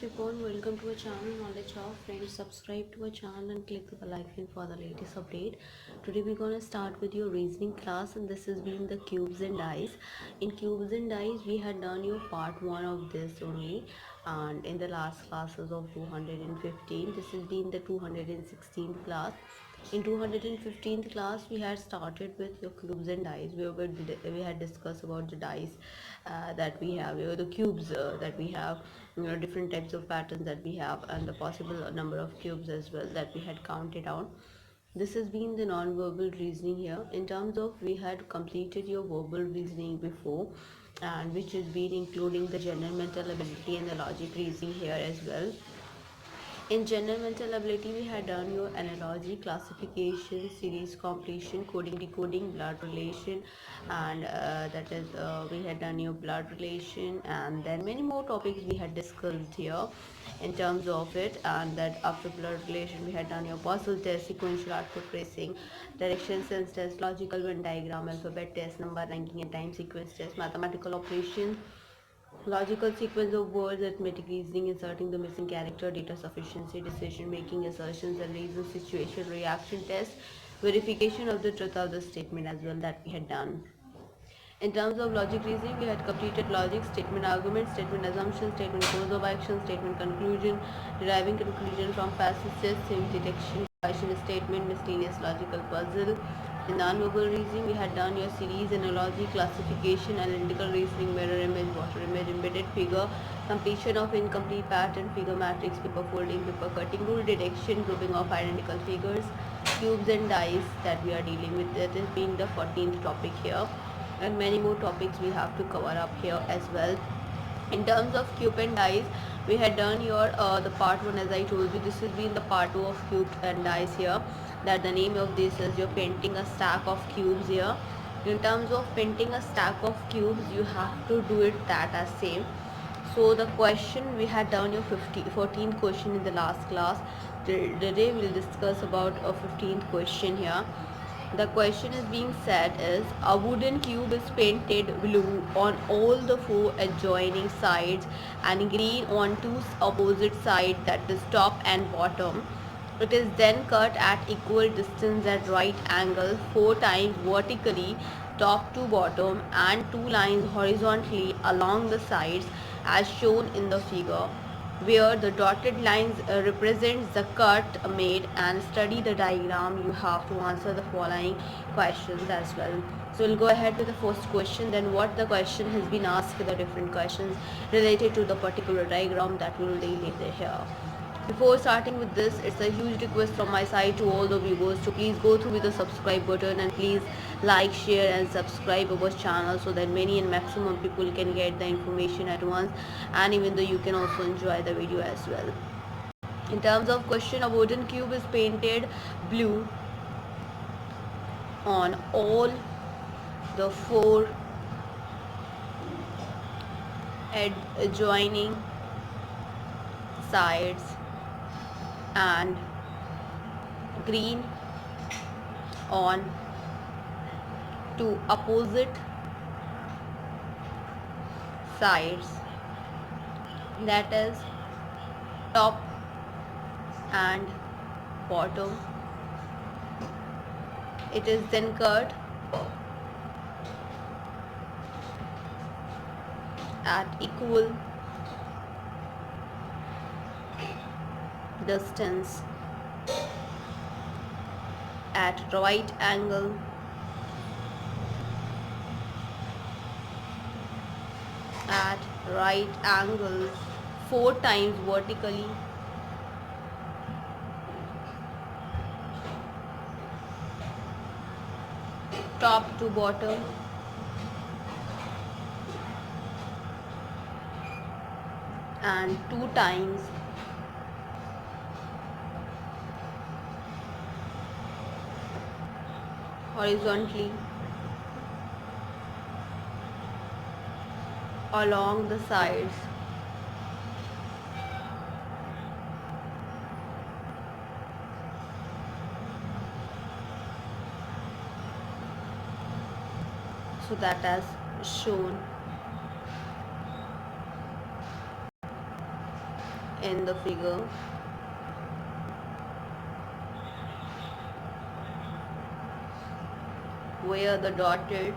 everyone, welcome to our channel Knowledge of Friends. Subscribe to our channel and click the bell icon for the latest update. Today we're gonna start with your reasoning class, and this has been the cubes and dice. In cubes and dice, we had done your part 1 of this only, and in the last classes of 215, this has been the 216th class. In 215th class, we had started with your cubes and dice. We had discussed about the dice that we have, the cubes that we have, different types of patterns that we have, and the possible number of cubes as well that we had counted out. This has been the non-verbal reasoning here. In terms of, we had completed your verbal reasoning before, and which has been including the general mental ability and the logic reasoning here as well. In general mental ability, we had done your analogy, classification, series completion, coding, decoding, blood relation, and that is we had done your blood relation, and then many more topics we had discussed here in terms of it. And that after blood relation, we had done your puzzle test, sequential output tracing, direction sense test, logical Venn diagram, alphabet test, number ranking and time sequence test, mathematical operation, logical sequence of words, arithmetic reasoning, inserting the missing character, data sufficiency, decision making, assertions and reason, situation reaction test, verification of the truth of the statement as well that we had done. In terms of logic reasoning, we had completed logic, statement argument, statement assumption, statement course of action, statement conclusion, deriving conclusion from passages, theme detection, question statement, miscellaneous logical puzzle. In non-verbal reasoning, we had done your series, analogy, classification, analytical reasoning, mirror image, water image, embedded figure, completion of incomplete pattern, figure matrix, paper folding, paper cutting, rule detection, grouping of identical figures, cubes and dice that we are dealing with. That has been the 14th topic here, and many more topics we have to cover up here as well. In terms of cube and dice, we had done your the part 1. As I told you, this has been the part 2 of cube and dice here, that the name of this is you're painting a stack of cubes here. In terms of painting a stack of cubes, you have to do it that as same. So the question, we had done your 14th question in the last class. Today we'll discuss about a 15th question here. The question is being said is, a wooden cube is painted blue on all the 4 adjoining sides and green on 2 opposite sides, that is top and bottom. It is then cut at equal distance at right angle 4 times vertically, top to bottom, and 2 lines horizontally along the sides as shown in the figure, where the dotted lines represents the cut made. And study the diagram. You have to answer the following questions as well. So we'll go ahead with the first question, then what the question has been asked, the different questions related to the particular diagram that we will deal with here. Before starting with this, it's a huge request from my side to all the viewers to please go through with the subscribe button, and please like, share and subscribe our channel so that many and maximum people can get the information at once, and even though you can also enjoy the video as well. In terms of question, a wooden cube is painted blue on all the 4 adjoining sides and green on 2 opposite sides, that is top and bottom. It is then cut at equal distance at right angle at right angles 4 times vertically, top to bottom, and 2 times horizontally along the sides. So that as shown in the figure. Where the dotted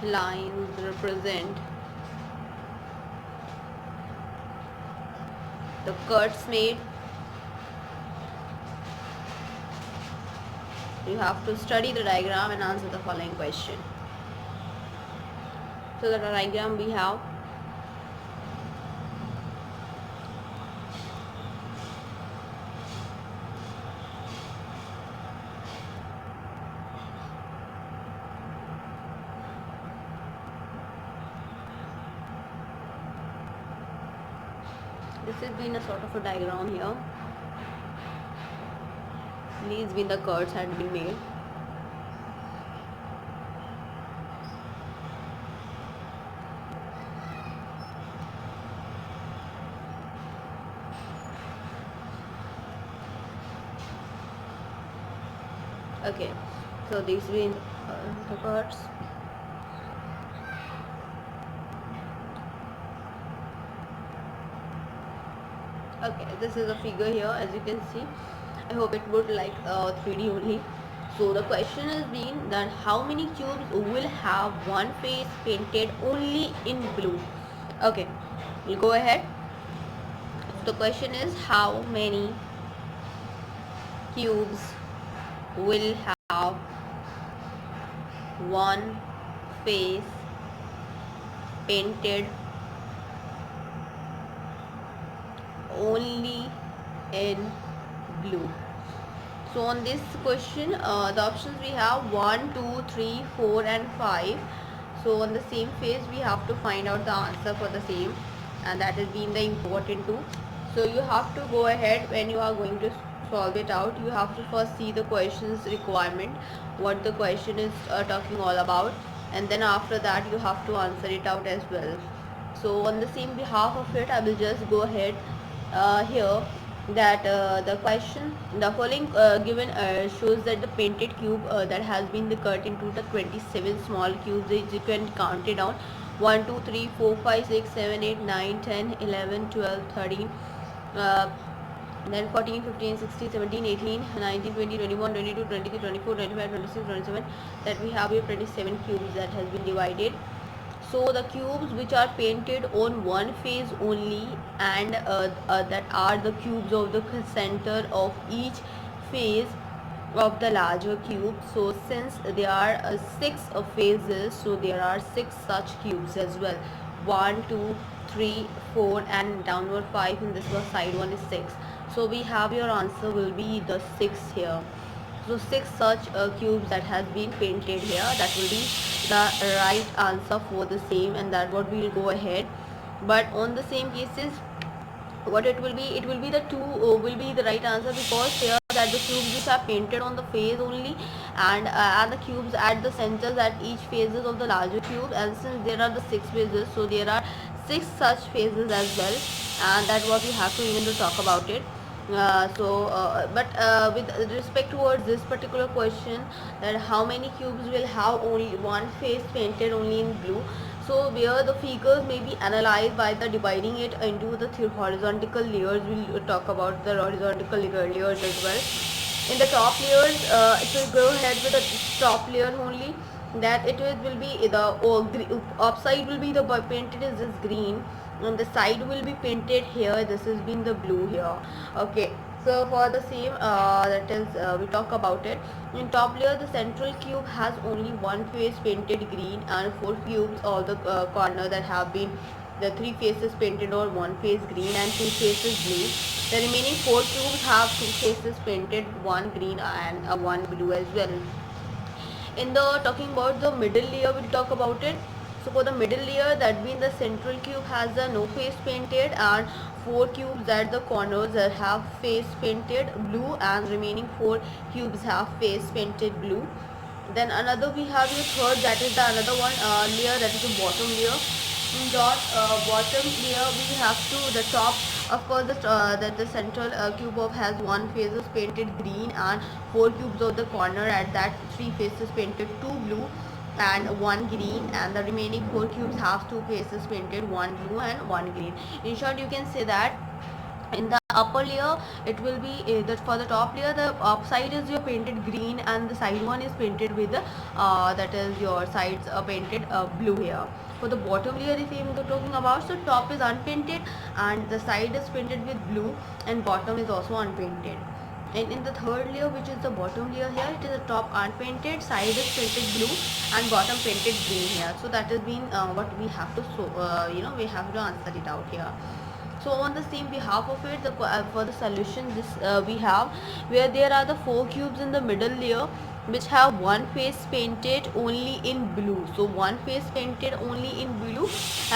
lines represent the cuts made. You have to study the diagram and answer the following question. So the diagram we have this has been a sort of a diagram here. These been the cuts had been made. Okay, so these been the cuts. Okay, this is a figure here, as you can see. I hope it would like 3D only. So the question is being that how many cubes will have one face painted only in blue? Okay, we'll go ahead. The question is how many cubes will have one face painted only in blue. So on this question, the options we have 1, 2, 3, 4 and 5. So on the same phase we have to find out the answer for the same, and that has been the important too. So you have to go ahead when you are going to solve it out. You have to first see the question's requirement, what the question is talking all about, and then after that you have to answer it out as well. So on the same behalf of it, I will just go ahead here that the question, the following given shows that the painted cube that has been cut into the 27 small cubes. You can count it down: 1, 2, 3, 4, 5, 6, 7, 8, 9, 10, 11, 12, 13, then 14, 15, 16, 17, 18, 19, 20, 21, 22, 23, 24, 25, 26, 27. That we have here 27 cubes that has been divided. So the cubes which are painted on one face only, and that are the cubes of the center of each face of the larger cube. So since there are 6 phases, so there are 6 such cubes as well: 1, 2, 3, 4 and downward 5, and this was side one is 6. So we have your answer will be the 6 here. So 6 such cubes that has been painted here, that will be the right answer for the same, and that what we will go ahead. But on the same cases, what it will be the 2 will be the right answer, because here that the cubes which are painted on the face only, and the cubes at the centers at each phases of the larger cube, and since there are the 6 phases, so there are 6 such phases as well, and that what we have to even to talk about it. With respect towards this particular question, that how many cubes will have only one face painted only in blue, so where the figures may be analyzed by the dividing it into the horizontal layers. We'll talk about the horizontal layers as well. In the top layers, it will go ahead with the top layer only, that will be the upside will be the painted is this green, and the side will be painted here, this has been the blue here. Okay, so for the same that is we talk about it. In top layer, the central cube has only one face painted green, and 4 cubes of the corner that have been the 3 faces painted or one face green and 2 faces blue. The remaining 4 cubes have 2 faces painted, one green and one blue as well. In the talking about the middle layer, we'll talk about it. So for the middle layer, that means the central cube has the no face painted, and 4 cubes at the corners that have face painted blue, and remaining 4 cubes have face painted blue. Then another we have your third, that is the another one layer, that is the bottom layer. In dot bottom layer, we have to the top, of course, that the central cube of has one face is painted green, and 4 cubes of the corner at that 3 faces painted 2 blue, and one green, and the remaining 4 cubes have 2 faces painted, one blue and one green. In short, you can say that in the upper layer it will be that for the top layer the upside is your painted green and the side one is painted with that is your sides painted blue here. For the bottom layer, if I'm talking about, so top is unpainted and the side is painted with blue and bottom is also unpainted. And in the third layer, which is the bottom layer here, it is the top unpainted, side is painted blue and bottom painted green here. So that has been what we have to we have to answer it out here. So on the same behalf of it, for the solution, this we have where there are the 4 cubes in the middle layer which have one face painted only in blue. So one face painted only in blue,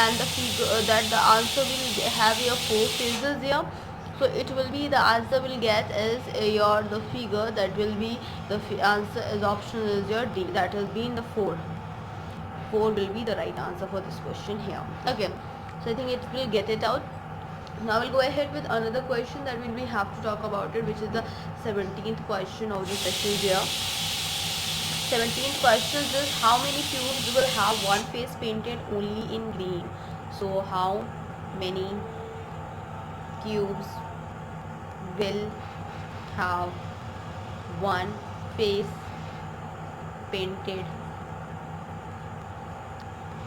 and the figure that the answer will have your 4 faces here. So it will be the answer will get is your the figure that will be the answer is option is your D, that has been the 4. 4 will be the right answer for this question here. Okay, so I think it will get it out. Now we'll go ahead with another question that we will have to talk about it, which is the 17th question of the session here. 17th question is how many cubes will have one face painted only in green? So how many cubes will have one face painted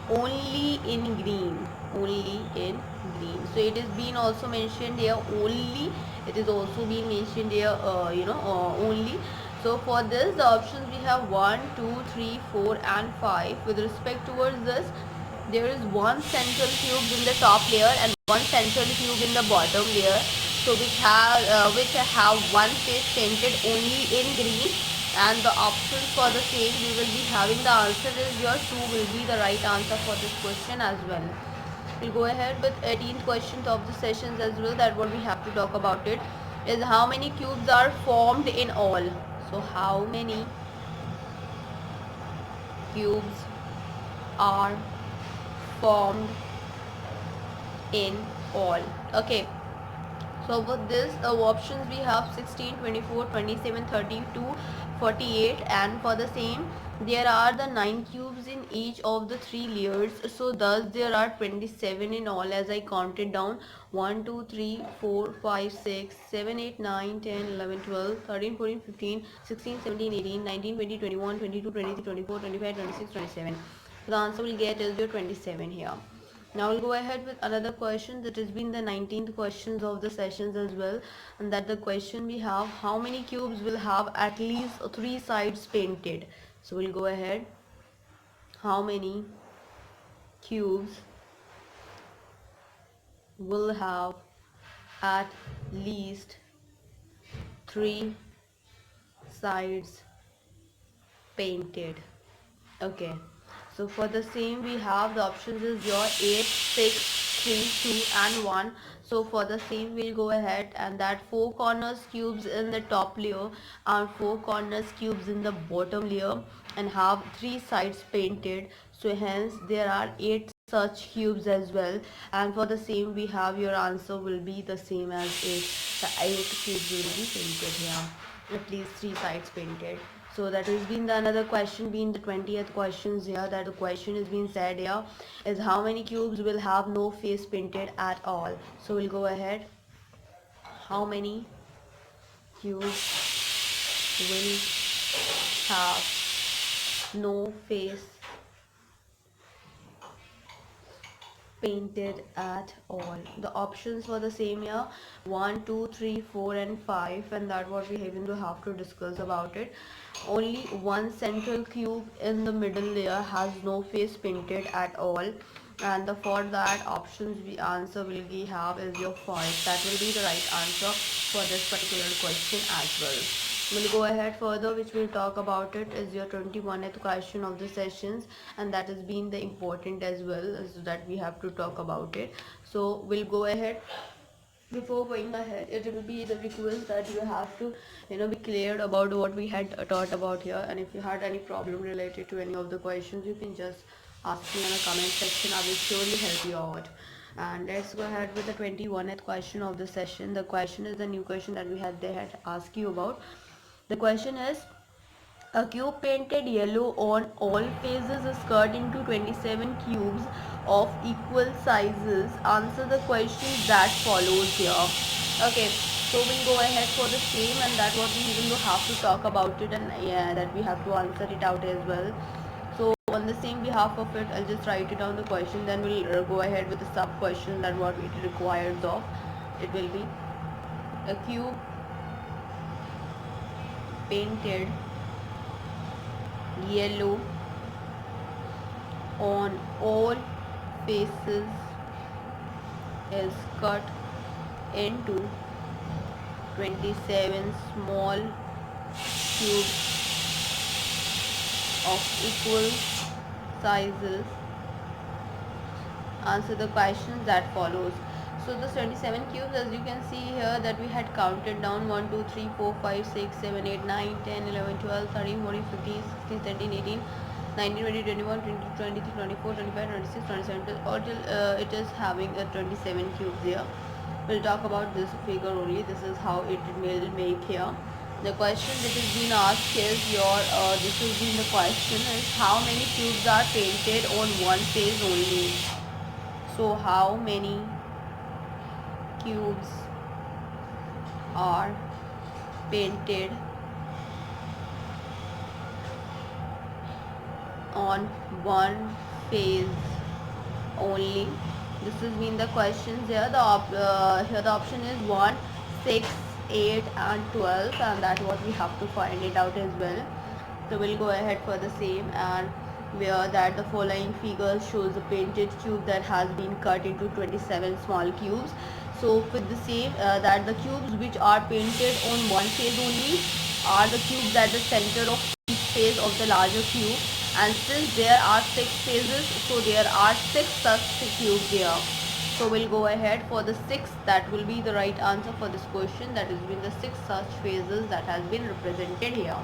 only in green, only in green. So it is being also mentioned here only, it is also being mentioned here only. So for this the options we have 1, 2, 3, 4 and 5. With respect towards this, there is one central cube in the top layer and one central cube in the bottom layer, so which have one face painted only in green, and the options for the same we will be having the answer is your 2 will be the right answer for this question as well. We'll go ahead with 18th question of the sessions as well, that what we have to talk about it is how many cubes are formed in all. So how many cubes are formed in all. Okay, so for this the options we have 16, 24, 27, 32, 48, and for the same there are the 9 cubes in each of the 3 layers, so thus there are 27 in all as I counted down 1, 2, 3, 4, 5, 6, 7, 8, 9, 10, 11, 12, 13, 14, 15, 16, 17, 18, 19, 20, 21, 22, 23, 24, 25, 26, 27. So the answer we'll get is your 27 here. Now we'll go ahead with another question that has been the 19th questions of the sessions as well, and that the question we have how many cubes will have at least 3 sides painted. So we'll go ahead, how many cubes will have at least 3 sides painted. Okay, so for the same we have the options is your 8, 6, 3, 2 and 1. So for the same we'll go ahead and that 4 corners cubes in the top layer and 4 corners cubes in the bottom layer and have 3 sides painted. So hence there are 8 such cubes as well, and for the same we have your answer will be the same as 8. The 8 cubes will be painted here, at least 3 sides painted. So that has been the another question, being the 20th questions here, that the question is being said here is how many cubes will have no face painted at all. So we'll go ahead, how many cubes will have no face painted at all. The options for the same here 1, 2, 3, 4 and 5, and that what we even to have to discuss about it. Only one central cube in the middle layer has no face painted at all, and the for that options we answer will be have is your 5. That will be the right answer for this particular question as well. We'll go ahead further, which we'll talk about it is your 21st question of the sessions, and that has been the important as well, so that we have to talk about it. So we'll go ahead. Before going ahead, it will be the request that you have to be cleared about what we had taught about here, and if you had any problem related to any of the questions, you can just ask me in the comment section. I will surely help you out. And let's go ahead with the 21st question of the session. The question is the new question that they had asked you about. The question is A cube painted yellow on all faces is cut into 27 cubes of equal sizes. Answer the questions that follows here. Okay, so we'll go ahead for the same, and that what we even have to talk about it, and yeah, that we have to answer it out as well. So on the same behalf of it, I'll just write it down the question, then we'll go ahead with the sub question that what it requires of. It will be a cube painted yellow on all faces is cut into 27 small cubes of equal sizes. Answer the questions that follows. So the 27 cubes, as you can see here, that we had counted down 1 2 3 4 5 6 7 8 9 10 11 12 13 14 15 16 17 18 19 20 21 22 23 24 25 26 27 or till it is having a 27 cubes here. We'll talk about this figure only. This is how it will make here. The question that is being asked is this has been the question is how many cubes are painted on one face only. So how many cubes are painted on one face only? This has been the questions here. Here the option is 1, 6, 8 and 12, and that's what we have to find it out as well. So we'll go ahead for the same, and where that the following figure shows a painted cube that has been cut into 27 small cubes. So with the same that the cubes which are painted on one face only are the cubes at the center of each face of the larger cube, and since there are 6 phases, so there are 6 such cubes here. So we'll go ahead for the 6th, that will be the right answer for this question, that has been the 6 such phases that has been represented here.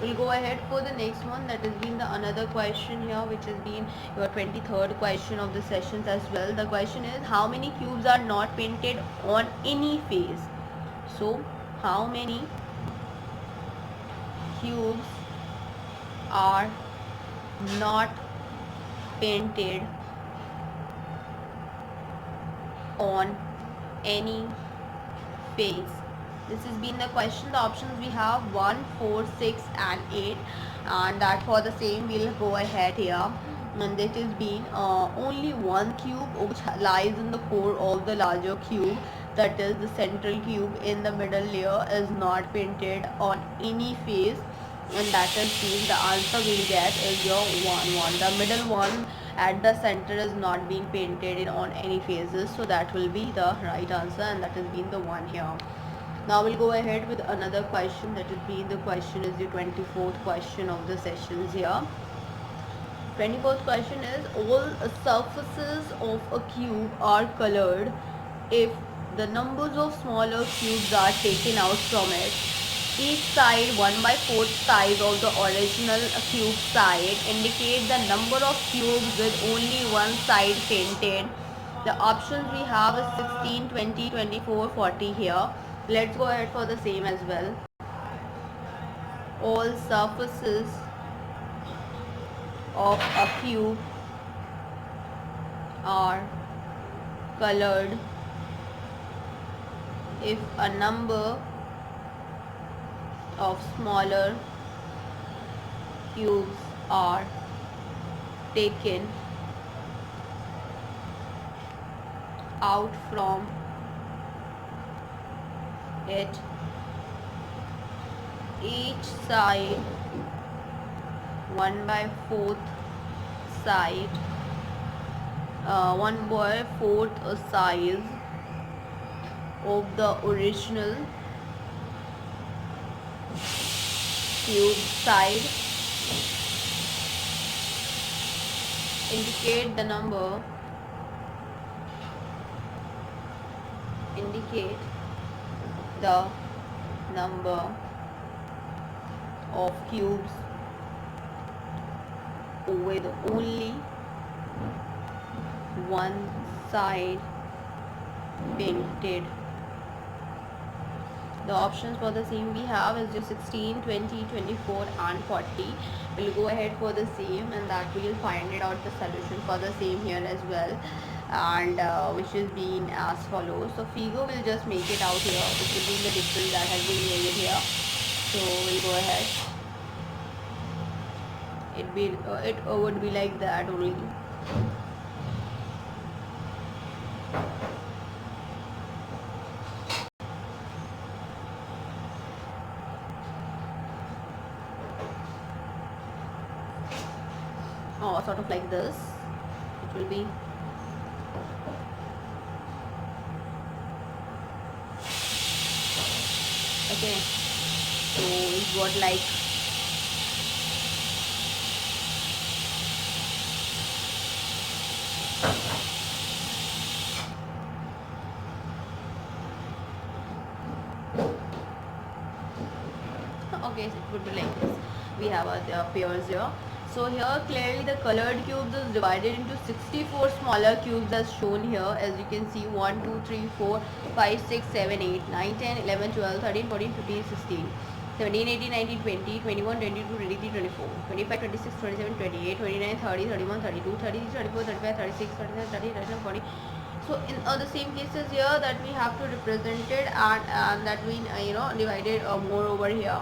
We'll go ahead for the next one, that has been the another question here, which has been your 23rd question of the sessions as well. The question is how many cubes are not painted on any face. So how many cubes are not painted on any face? This has been the question. The options we have 1, 4, 6 and 8, and that for the same we'll go ahead here, and it has been only one cube which lies in the core of the larger cube, that is the central cube in the middle layer, is not painted on any face, and that is been the answer we'll get is your 1. The middle one at the center is not being painted in on any phases, so that will be the right answer, and that has been the 1 here. Now we'll go ahead with another question, that will be the question is the 24th question of the sessions here. 24th question is all surfaces of a cube are colored if the numbers of smaller cubes are taken out from it. Each side 1/4 size of the original cube side indicate the number of cubes with only one side painted. The options we have is 16, 20, 24, 40 here. Let's go ahead for the same as well. All surfaces of a cube are colored if a number of smaller cubes are taken out from it. Each side 1/4 side 1/4 size of the original cube side indicate the number of cubes with only one side painted. The options for the same we have is your 16, 20, 24 and 40. We'll go ahead for the same, and that we'll find it out the solution for the same here as well, and which is being as follows. So figure will just make it out here, which will be the difference that has been made here. So we'll go ahead. It would be like that only. Or sort of like this. It will be okay. So it's what like okay, so it would be like this. We have the pairs here. So here clearly the colored cubes is divided into 64 smaller cubes as shown here. As you can see, 1 2 3 4 5 6 7 8 9 10 11 12 13 14 15 16 17 18 19 20 21 22 23 24 25 26 27 28 29 30 31 32 33 34 35 36 37 30 39 40. So in the same cases here that we have to represent it, and that we divided more over here,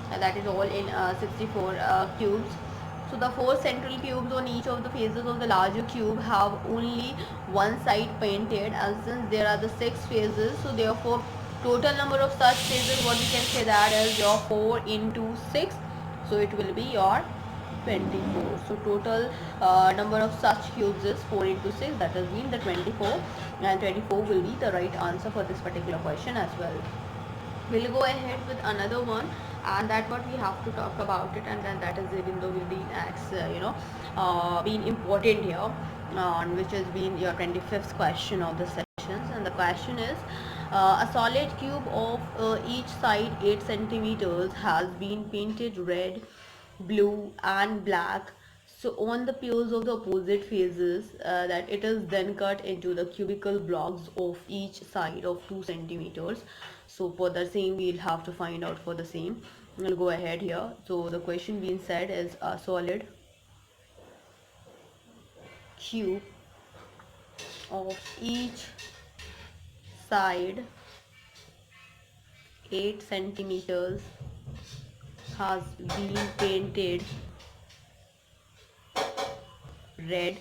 that is all in 64 cubes. So the four central cubes on each of the faces of the larger cube have only one side painted, and since there are the six phases, so therefore total number of such phases, what we can say, that is your 4 into 6, so it will be your 24. So total number of such cubes is 4 into 6, that has been the 24, and 24 will be the right answer for this particular question as well. We'll go ahead with another one, and that what we have to talk about it, and then that is even though will be being important here, which has been your 25th question of the sessions. And the question is, a solid cube of each side 8 centimeters has been painted red, blue and black. So on the pairs of the opposite phases, that it is then cut into the cubical blocks of each side of 2 centimeters. So for the same we'll have to find out for the same. We'll go ahead here. So the question being said is a solid cube of each side 8 centimeters has been painted red,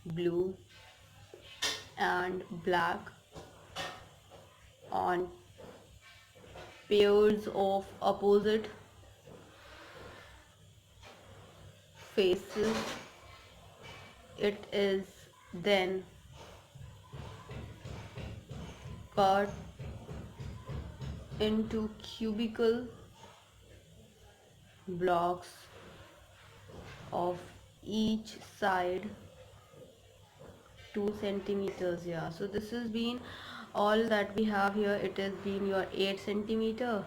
blue and black on pairs of opposite faces. It is then cut into cubical blocks of each side 2 centimeters. Yeah, so this has been all that we have here. It has been your 8 centimeter.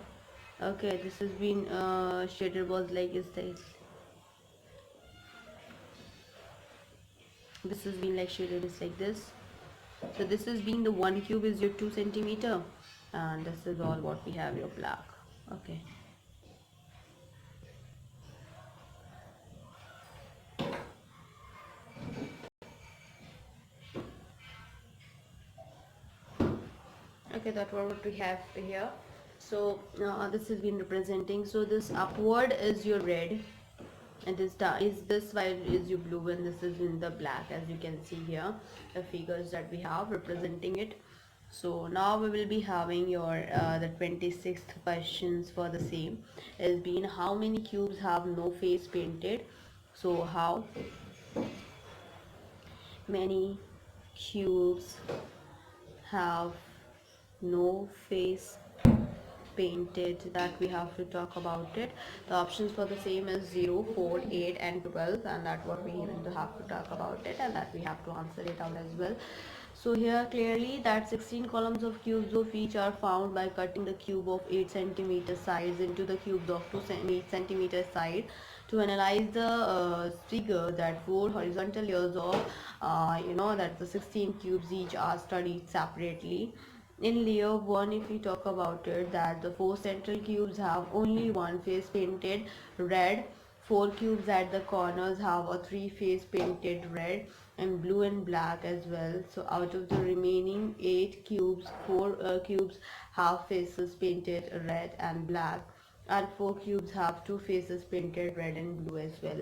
Okay, this has been shaded was like is this has been like shaded is like this. So this has been the one cube is your 2 centimeter, and this is all what we have your black. Okay. Okay, that's what we have here. So this has been representing, so this upward is your red, and this is this side is your blue, and this is in the black, as you can see here the figures that we have representing it. So now we will be having your the 26th questions for the same is being how many cubes have no face painted. So how many cubes have no face painted, that we have to talk about it. The options for the same is 0, 4, 8 and 12, and that what we even have to talk about it, and that we have to answer it out as well. So here clearly that 16 columns of cubes of each are found by cutting the cube of 8 centimeter size into the cubes of 8 centimeter side. To analyze the figure, that 4 horizontal layers of that the 16 cubes each are studied separately, In layer 1, if we talk about it, that the 4 central cubes have only one face painted red, 4 cubes at the corners have a 3 face painted red, and blue and black as well. So out of the remaining 8 cubes, 4 cubes have faces painted red and black, and 4 cubes have 2 faces painted red and blue as well.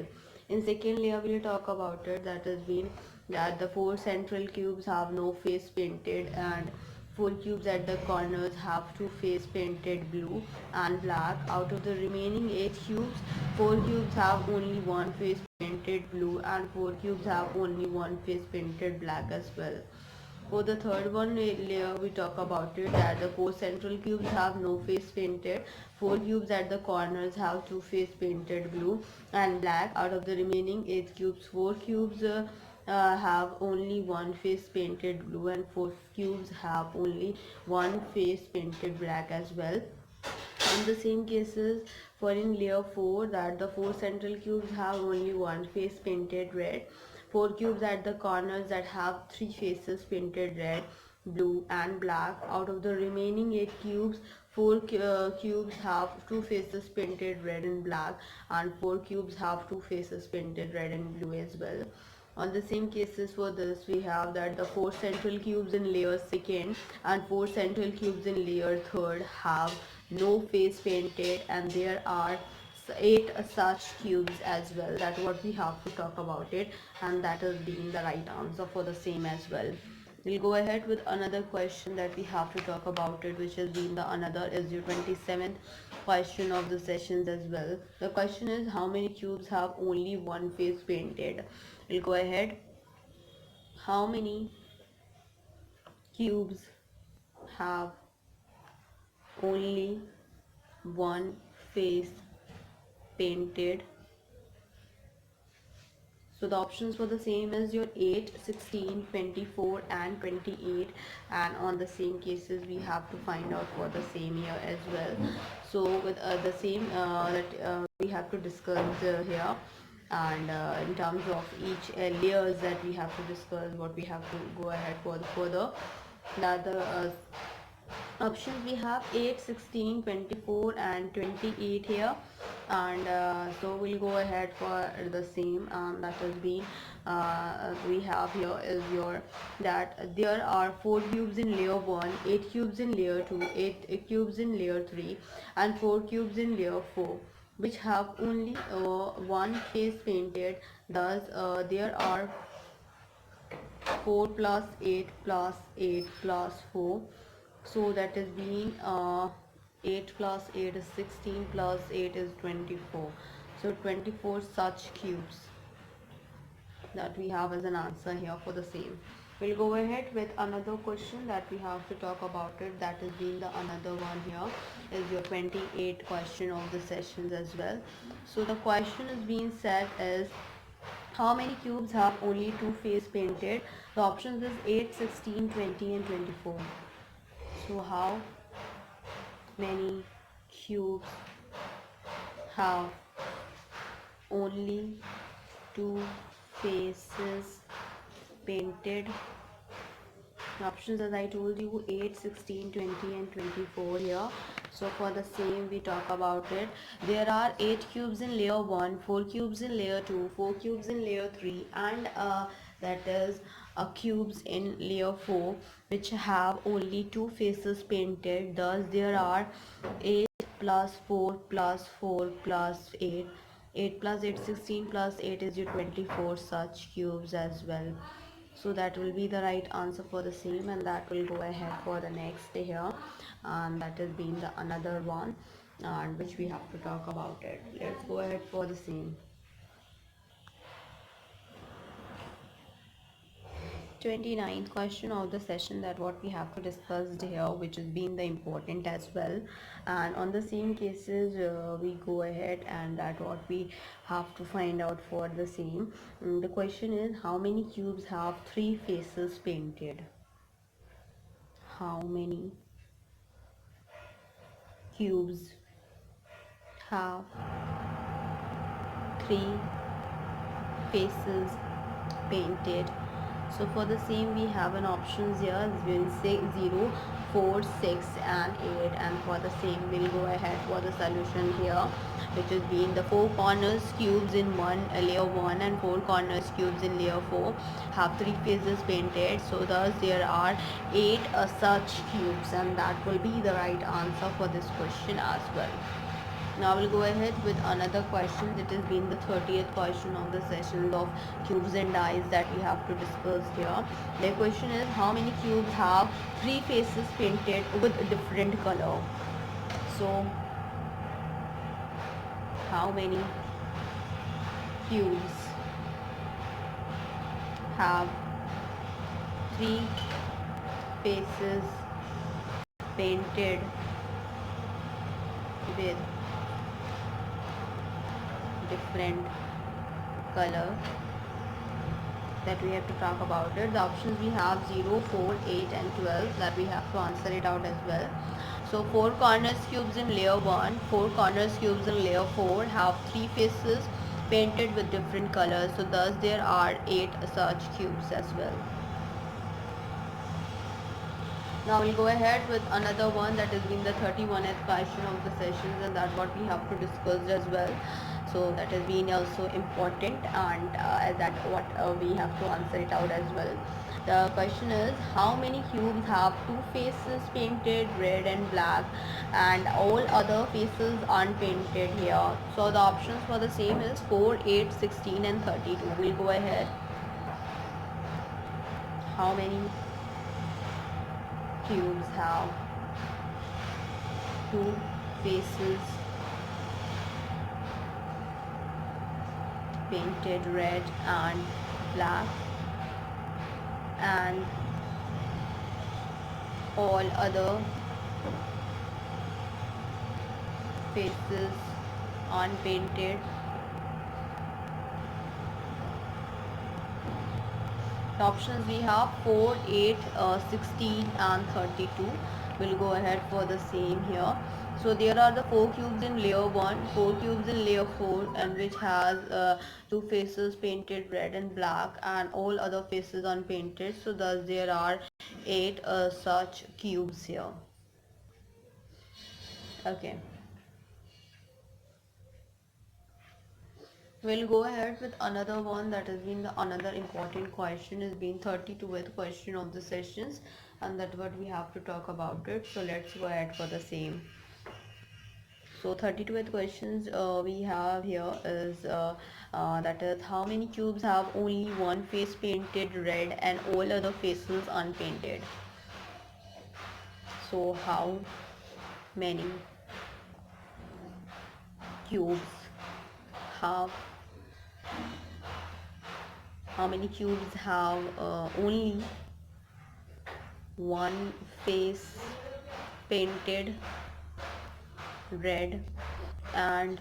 In second layer, we'll talk about it, that has been that the 4 central cubes have no face painted, and 4 cubes at the corners have 2 face painted blue and black. Out of the remaining 8 cubes, 4 cubes have only one face painted blue, and 4 cubes have only one face painted black as well. For the third one layer, we talk about it, that the 4 central cubes have no face painted, 4 cubes at the corners have 2 face painted blue and black. Out of the remaining 8 cubes, 4 cubes have only one face painted blue, and 4 cubes have only one face painted black as well. In the same cases, for in layer 4, that the 4 central cubes have only one face painted red, 4 cubes at the corners that have 3 faces painted red, blue and black. Out of the remaining 8 cubes, 4 cubes have 2 faces painted red and black, and 4 cubes have 2 faces painted red and blue as well. On the same cases, for this we have that the 4 central cubes in layer 2nd and 4 central cubes in layer 3rd have no face painted, and there are 8 such cubes as well. That's what we have to talk about it, and that has been the right answer for the same as well. We'll go ahead with another question that we have to talk about it, which has been the another is your 27th question of the sessions as well. The question is, how many cubes have only one face painted? We'll go ahead. How many cubes have only one face painted? So the options for the same is your 8, 16, 24 and 28, and on the same cases we have to find out for the same year as well. So with the same that we have to discuss here, and in terms of each layers that we have to discuss, what we have to go ahead for the further. Now the options we have 8, 16, 24 and 28 here, and so we'll go ahead for the same. That has been we have here is your that there are 4 cubes in layer 1, 8 cubes in layer 2, 8 cubes in layer 3 and 4 cubes in layer 4, which have only one face painted. Thus there are 4 plus 8 plus 8 plus 4, so that is being 8 plus 8 is 16 plus 8 is 24. So 24 such cubes that we have as an answer here for the same. We'll go ahead with another question that we have to talk about it, that is being the another one here is your 28th question of the sessions as well. So the question is being said is, how many cubes have only two face painted? The options is 8, 16, 20 and 24. So how many cubes have only two faces painted? The options, as I told you, 8, 16, 20 and 24 here. So for the same we talk about it. There are 8 cubes in layer 1, 4 cubes in layer 2, 4 cubes in layer 3 and that is cubes in layer 4, which have only two faces painted. Thus there are 8 plus 4 plus 4 plus 8. 8 plus 8, 16 plus 8 is your 24 such cubes as well. So that will be the right answer for the same, and that will go ahead for the next here, and that has been the another one, and which we have to talk about it. Let's go ahead for the same. 29th question of the session, that what we have to discuss here, which has been the important as well, and on the same cases we go ahead and that what we have to find out for the same. The question is, how many cubes have 3 faces painted? How many cubes have 3 faces painted? So for the same we have an options here, will say 0, 4, 6 and 8, and for the same we'll go ahead for the solution here, which is being the 4 corners cubes in one layer 1 and 4 corners cubes in layer 4 have 3 faces painted, so thus there are 8 such cubes, and that will be the right answer for this question as well. Now we'll go ahead with another question. It has been the 30th question of the session of cubes and dice that we have to discuss here. The question is, how many cubes have 3 faces painted with a different color? So how many cubes have 3 faces painted with different color? That we have to talk about it. The options we have 0, 4, 8 and 12, that we have to answer it out as well. So 4 corners cubes in layer 1, 4 corners cubes in layer 4 have 3 faces painted with different colors, so thus there are 8 such cubes as well. Now we'll go ahead with another one, that has been the 31st question of the sessions, and that's what we have to discuss as well. So that has been also important, and that what we have to answer it out as well. The question is, how many cubes have 2 faces painted red and black and all other faces unpainted here? So the options for the same is 4, 8, 16 and 32. We'll go ahead. How many cubes have 2 faces painted red and black and all other faces unpainted? The options we have 4, 8, 16 and 32. We'll go ahead for the same here. So there are the 4 cubes in layer 1, 4 cubes in layer 4, and which has 2 faces painted red and black and all other faces unpainted, so thus there are 8 such cubes here. Okay, we'll go ahead with another one, that has been the another important question, has been 32th question of the sessions, and that's what we have to talk about it. So let's go ahead for the same. So 32th questions we have here is that is, how many cubes have only one face painted red and all other faces unpainted? So how many cubes have only one face painted red and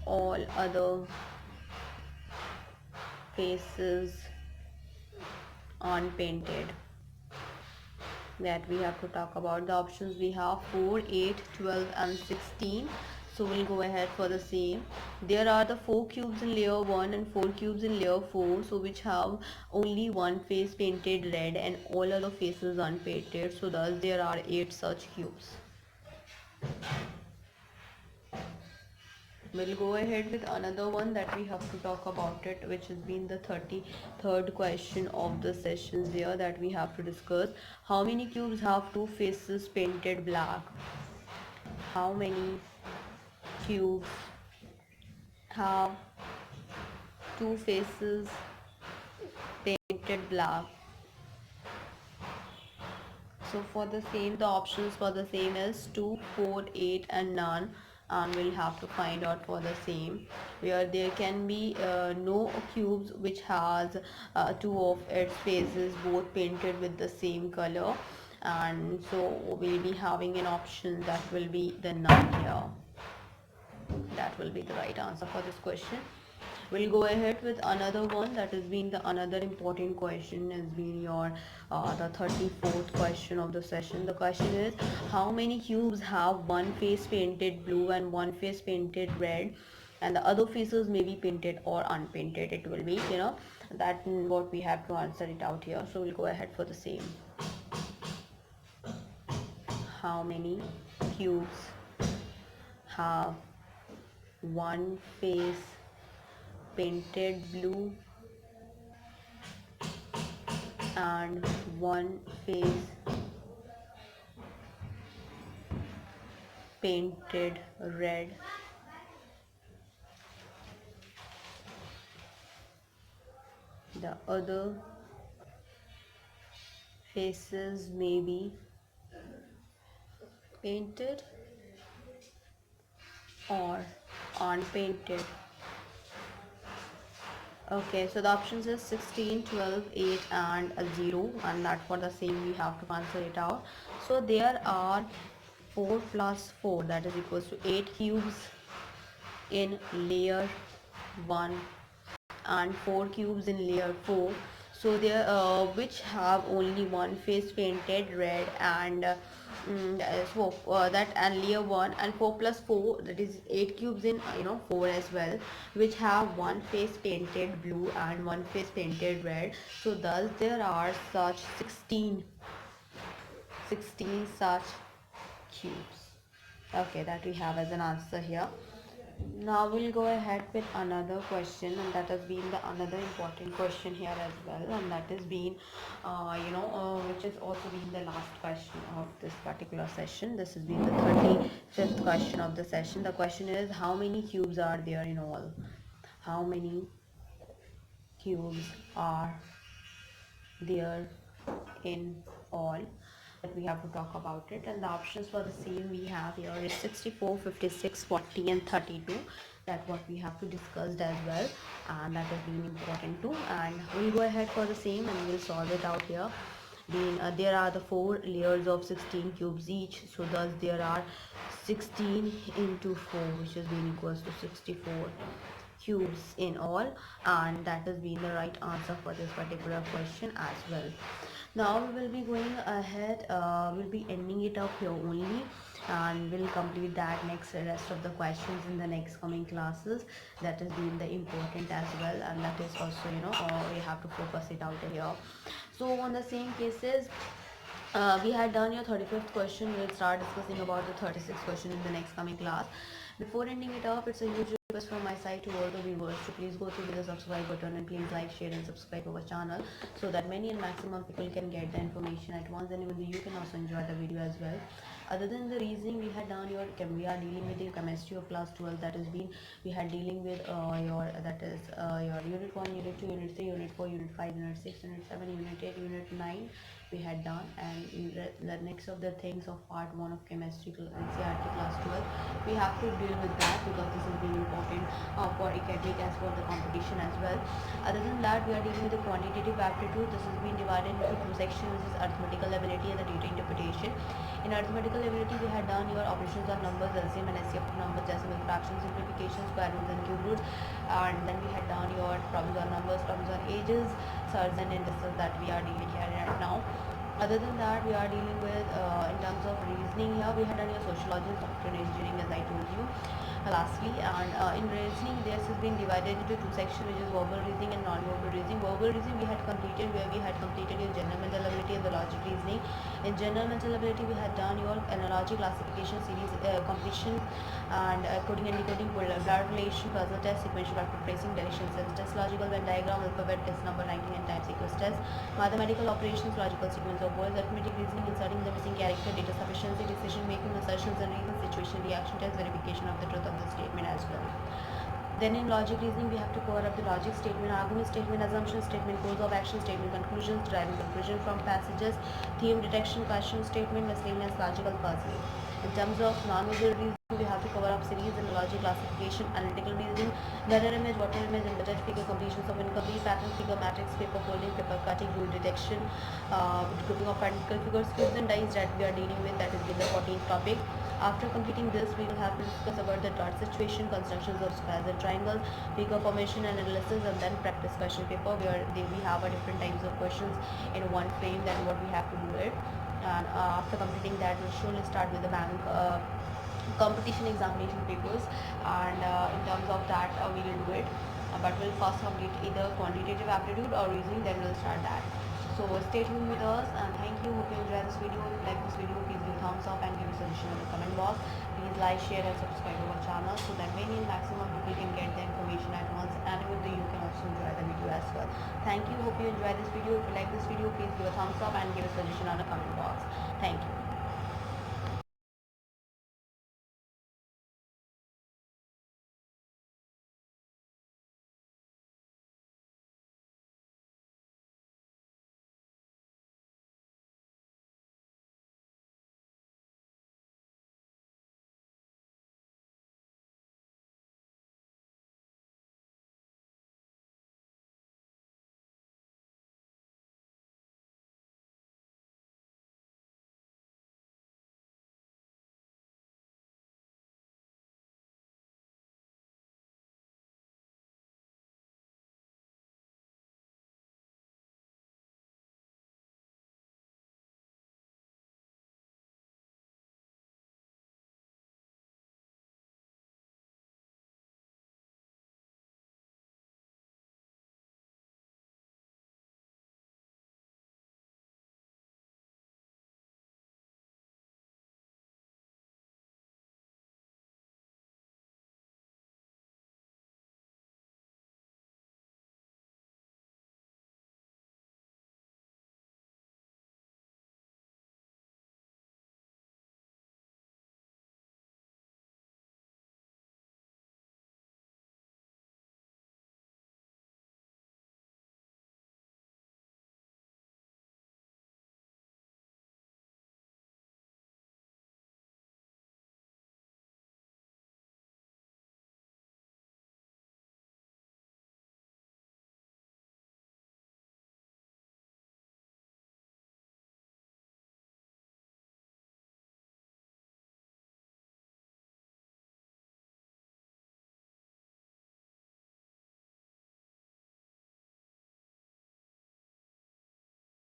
all other faces unpainted? That we have to talk about. The options we have 4, 8, 12 and 16. So we'll go ahead for the same. There are the 4 cubes in layer 1 and 4 cubes in layer 4, so which have only one face painted red and all other faces unpainted, so thus there are 8 such cubes. We'll go ahead with another one, that we have to talk about it, which has been the 33rd question of the sessions here, that we have to discuss. How many cubes have 2 faces painted black? How many cubes have 2 faces painted black? So for the same, the options for the same is 2, 4, 8 and none, and we'll have to find out for the same, where there can be no cubes which has 2 of its faces both painted with the same color, and so we'll be having an option that will be the none here. That will be the right answer for this question. We'll go ahead with another one, that has been the another important question, has been your the 34th question of the session. The question is, how many cubes have one face painted blue and one face painted red, and the other faces may be painted or unpainted? It will be, That what we have to answer it out here. So we'll go ahead for the same. How many cubes have one face painted blue and one face painted red? The other faces may be painted or unpainted. Okay, so the options is 16, 12, 8 and a 0, and that for the same we have to answer it out. So there are 4 plus 4, that is equals to 8 cubes in layer 1 and 4 cubes in layer 4. So there which have only one face painted red, and that and layer 1 and 4 plus 4, that is 8 cubes in 4 as well, which have one face painted blue and one face painted red. So thus there are such 16 such cubes. Okay, that we have as an answer here. Now we'll go ahead with another question, and that has been the another important question here as well, and that has been which has also been the last question of this particular session. This has been the 35th question of the session. The question is, how many cubes are there in all? How many cubes are there in all? That we have to talk about it, and the options for the same we have here is 64, 56, 40 and 32. That what we have to discuss as well, and that has been important too. And we'll go ahead for the same and we'll solve it out here. There are the 4 layers of 16 cubes each, so thus there are 16 into 4, which is being equals to 64 cubes in all, and that has been the right answer for this particular question as well. Now we will be going ahead, we'll be ending it up here only, and we'll complete that next rest of the questions in the next coming classes. That has been the important as well, and that is also we have to focus it out here. So on the same cases, we had done your 35th question. We'll start discussing about the 36th question in the next coming class. Before ending it up, it's a huge request from my side to all the viewers to please go through the subscribe button and please like, share and subscribe our channel, so that many and maximum people can get the information at once, and even you can also enjoy the video as well. Other than the reasoning, we had done we are dealing with the chemistry of class 12. That has been, we had dealing with your unit 1, unit 2, unit 3, unit 4, unit 5, unit 6, unit 7, unit 8, unit 9 we had done, and the next of the things of part 1 of chemistry NCERT class 12, we have to deal with that, because this is really important for academic as for the competition as well. Other than that, we are dealing with the quantitative aptitude. This has been divided into 2 sections, which is arithmetical ability and the data interpretation. In arithmetical ability, we had done your operations of numbers, LCM and SCF of numbers, decimal fractions, simplifications, square roots and cube roots, and then we had done your problems on numbers, problems on ages, surds and indices, that we are dealing here right now. Other than that, we are dealing with in terms of reasoning here, we had done your sociology and software engineering, as I told you lastly. And in reasoning, this has been divided into 2 sections, which is verbal reasoning and non-verbal reasoning. Verbal reasoning we had completed, where we had completed your general mental ability and the logic reasoning. In general mental ability, we had done your analogy, classification, series completion, and coding and decoding, blood relation, puzzle test, sequential factor tracing, deletion, sense test, logical Venn diagram, alphabet test, number ranking and time sequence test, mathematical operations, logical sequence of words, arithmetic reasoning, inserting the missing character, data sufficiency, decision making, assertions and reasons, situation reaction test, verification of the truth of the statement as well. Then in logic reasoning, we have to cover up the logic statement, argument statement, assumption statement, course of action statement, conclusions, deriving conclusion from passages, theme detection, question statement, miscellaneous logical puzzle. In terms of non-verbal reasoning, we have to cover up series and logic classification, analytical reasoning, mirror image, water image, embedded figure, completions of incomplete pattern figure, matrix, paper folding, paper cutting, rule detection, grouping of identical figures, cubes and dice, that we are dealing with, that is the 14th topic. After completing this, we will have to discuss about the dot situation, constructions of squares and triangles, figure formation and analysis, and then practice question paper, where we have a different types of questions in one frame, then what we have to do it. And after completing that, we'll surely start with the bank competition examination papers, and in terms of that we will do it. but we'll first complete either quantitative aptitude or reasoning, then we'll start that. So stay tuned with us, and thank you. Hope you enjoy this video. If you like this video, please give a thumbs up and give a suggestion in the comment box. Please like, share and subscribe to our channel so that many and maximum people can get the information at once, and with you can also enjoy the video as well. Thank you. Hope you enjoy this video. If you like this video, please give a thumbs up and give a suggestion on the comment box. Thank you.